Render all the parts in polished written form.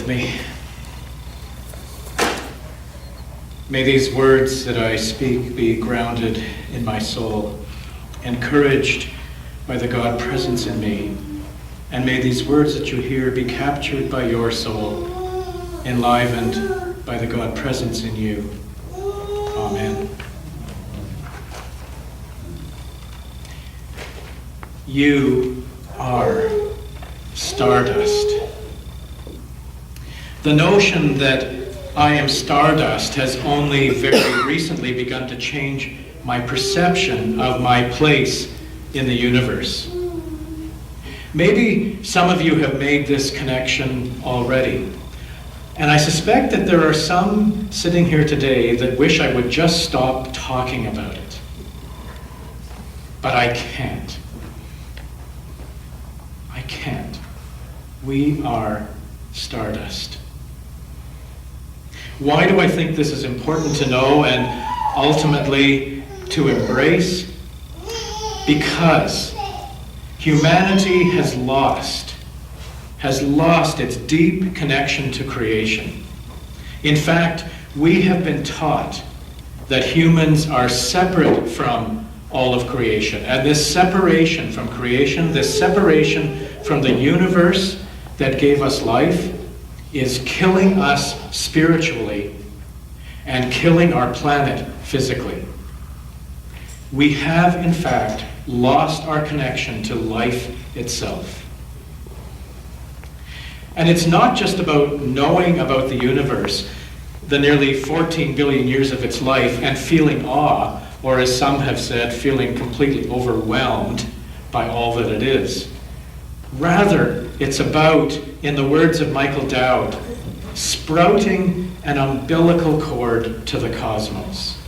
with me. May these words that I speak be grounded in my soul, encouraged by the God presence in me, and may these words that you hear be captured by your soul, enlivened by the God presence in you. Amen. You are stardust. The notion that I am stardust has only very recently begun to change my perception of my place in the universe. Maybe some of you have made this connection already, and I suspect that there are some sitting here today that wish I would just stop talking about it. But I can't. I can't. We are stardust. Why do I think this is important to know and ultimately to embrace? Because humanity has lost its deep connection to creation. In fact, we have been taught that humans are separate from all of creation. And this separation from creation, this separation from the universe that gave us life, is killing us spiritually and killing our planet physically. We have, in fact, lost our connection to life itself. And it's not just about knowing about the universe, the nearly 14 billion years of its life, and feeling awe, or as some have said, feeling completely overwhelmed by all that it is. Rather, it's about, in the words of Michael Dowd, sprouting an umbilical cord to the cosmos.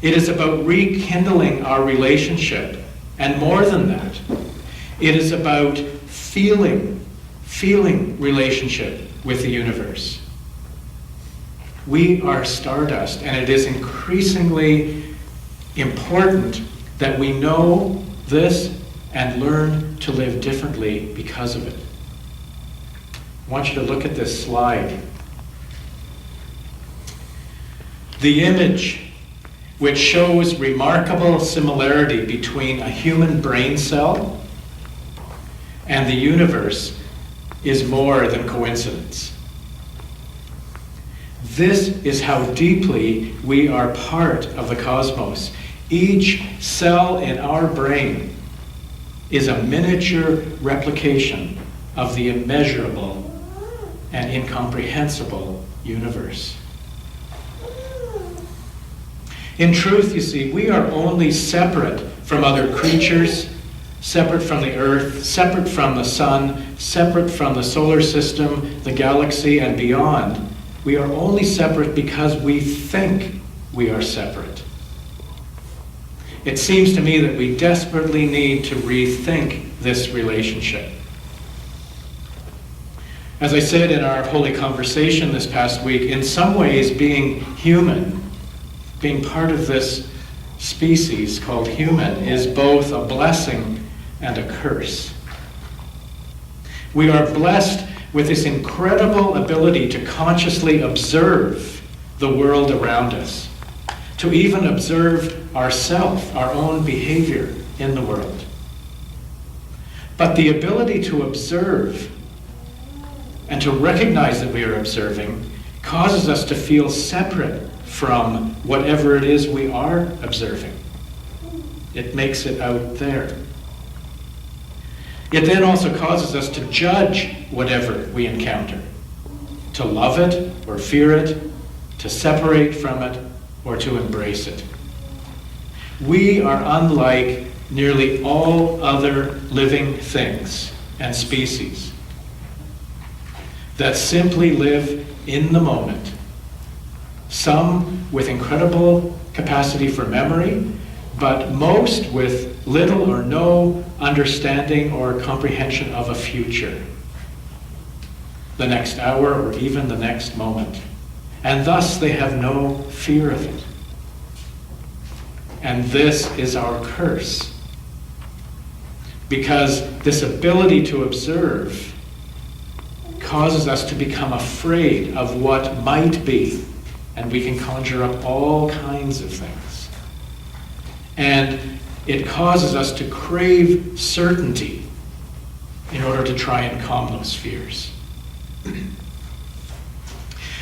It is about rekindling our relationship, and more than that, it is about feeling relationship with the universe. We are stardust, and it is increasingly important that we know this and learn to live differently because of it. I want you to look at this slide. The image, which shows remarkable similarity between a human brain cell and the universe, is more than coincidence. This is how deeply we are part of the cosmos. Each cell in our brain is a miniature replication of the immeasurable and incomprehensible universe. In truth, you see, we are only separate from other creatures, separate from the earth, separate from the sun, separate from the solar system, the galaxy, and beyond. We are only separate because we think we are separate. It seems to me that we desperately need to rethink this relationship. As I said in our holy conversation this past week, in some ways being human, being part of this species called human, is both a blessing and a curse. We are blessed with this incredible ability to consciously observe the world around us, to even observe ourselves, our own behavior in the world. But the ability to observe and to recognize that we are observing causes us to feel separate from whatever it is we are observing. It makes it out there. It then also causes us to judge whatever we encounter, to love it or fear it, to separate from it or to embrace it. We are unlike nearly all other living things and species that simply live in the moment, some with incredible capacity for memory, but most with little or no understanding or comprehension of a future, the next hour or even the next moment. And thus they have no fear of it. And this is our curse. Because this ability to observe causes us to become afraid of what might be, and we can conjure up all kinds of things. And it causes us to crave certainty in order to try and calm those fears.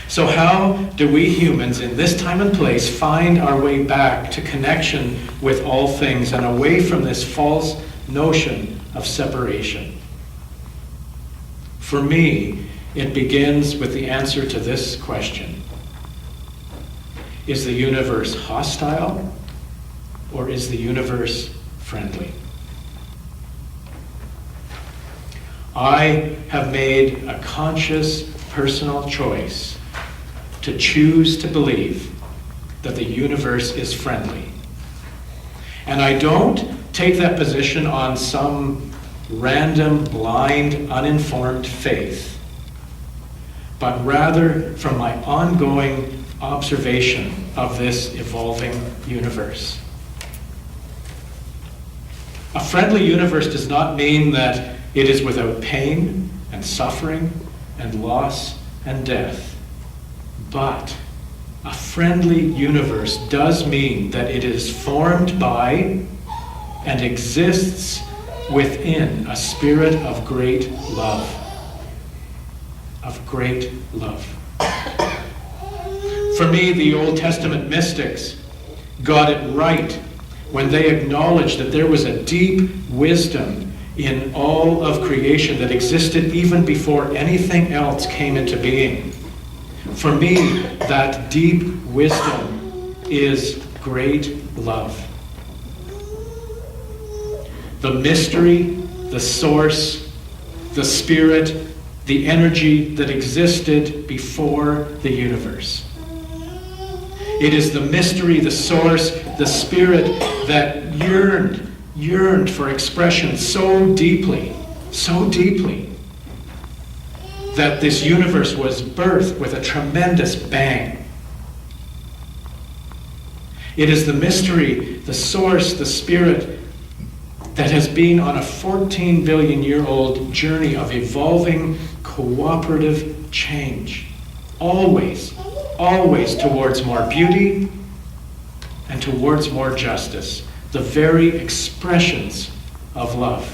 So how do we humans in this time and place find our way back to connection with all things and away from this false notion of separation? For me, it begins with the answer to this question. Is the universe hostile, or is the universe friendly? I have made a conscious personal choice to choose to believe that the universe is friendly. And I don't take that position on some random, blind, uninformed faith, but rather from my ongoing observation of this evolving universe. A friendly universe does not mean that it is without pain and suffering and loss and death. But a friendly universe does mean that it is formed by and exists within a spirit of great love. Of great love. For me, the Old Testament mystics got it right when they acknowledged that there was a deep wisdom in all of creation that existed even before anything else came into being. For me, that deep wisdom is great love. The mystery, the source, the spirit, the energy that existed before the universe. It is the mystery, the source, the spirit that yearned for expression so deeply, that this universe was birthed with a tremendous bang. It is the mystery, the source, the spirit that has been on a 14 billion year old journey of evolving cooperative change. Always towards more beauty and towards more justice. The very expressions of love.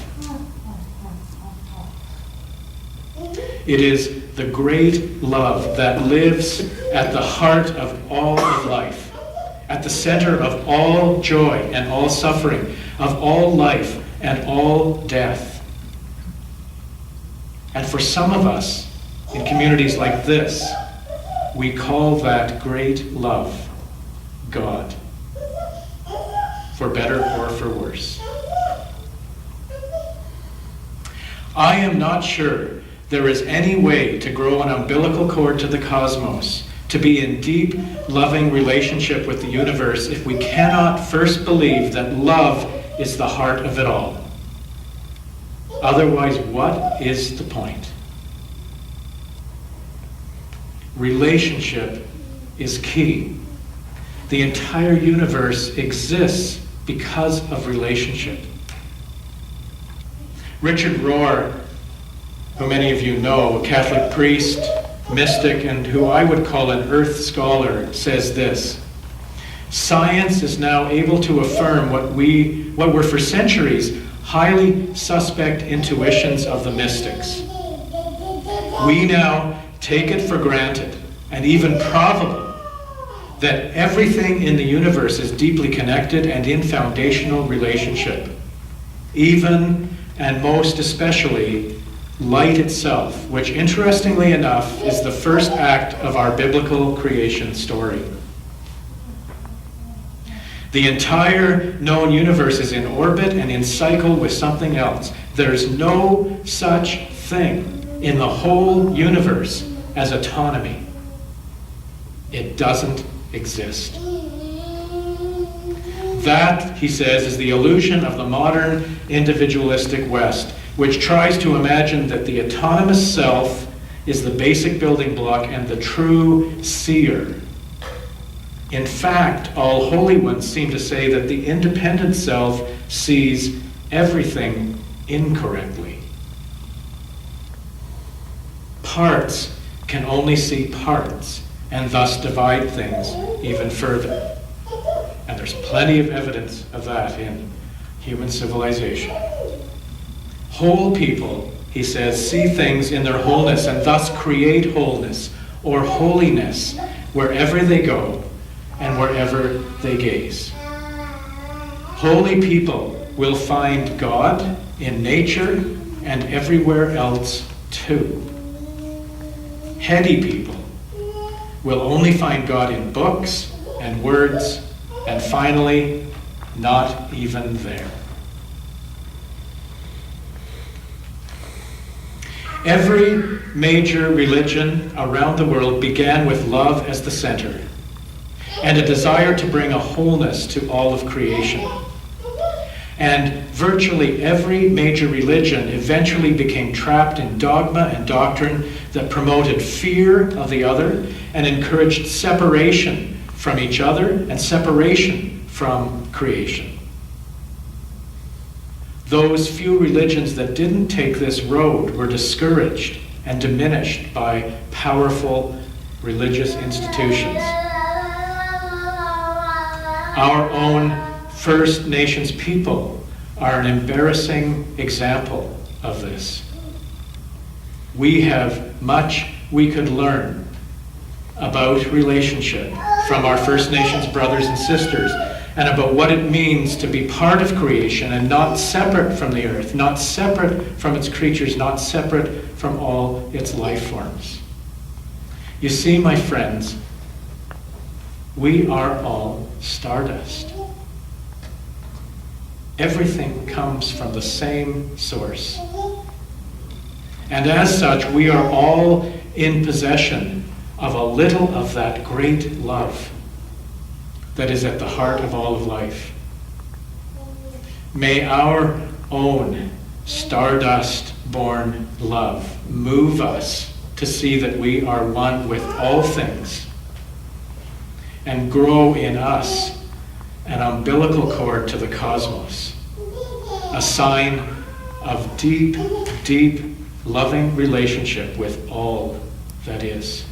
It is the great love that lives at the heart of all of life, at the center of all joy and all suffering, of all life and all death. And for some of us, in communities like this, we call that great love God, for better or for worse. I am not sure there is any way to grow an umbilical cord to the cosmos, to be in deep, loving relationship with the universe, if we cannot first believe that love is the heart of it all. Otherwise, what is the point? Relationship is key. The entire universe exists because of relationship. Richard Rohr, who many of you know, a Catholic priest, mystic, and who I would call an earth scholar, says this: science is now able to affirm what were for centuries highly suspect intuitions of the mystics. We now take it for granted, and even probable, that everything in the universe is deeply connected and in foundational relationship. Even, and most especially, light itself, which interestingly enough is the first act of our biblical creation story. The entire known universe is in orbit and in cycle with something else. There's no such thing in the whole universe as autonomy. It doesn't exist. That, he says, is the illusion of the modern individualistic West, which tries to imagine that the autonomous self is the basic building block and the true seer. In fact, all holy ones seem to say that the independent self sees everything incorrectly. parts can only see parts and thus divide things even further. And there's plenty of evidence of that in human civilization. Whole people, he says, see things in their wholeness and thus create wholeness or holiness wherever they go and wherever they gaze. Holy people will find God in nature and everywhere else too. Heady people will only find God in books and words, and finally, not even there. Every major religion around the world began with love as the center and a desire to bring a wholeness to all of creation. And virtually every major religion eventually became trapped in dogma and doctrine that promoted fear of the other and encouraged separation from each other and separation from creation. Those few religions that didn't take this road were discouraged and diminished by powerful religious institutions. Our own First Nations people are an embarrassing example of this. We have much we could learn about relationship from our First Nations brothers and sisters, and about what it means to be part of creation and not separate from the earth, not separate from its creatures, not separate from all its life forms. You see, my friends, we are all stardust. Everything comes from the same source. And as such, we are all in possession of a little of that great love that is at the heart of all of life. May our own stardust-born love move us to see that we are one with all things and grow in us an umbilical cord to the cosmos, a sign of deep, deep, loving relationship with all that is.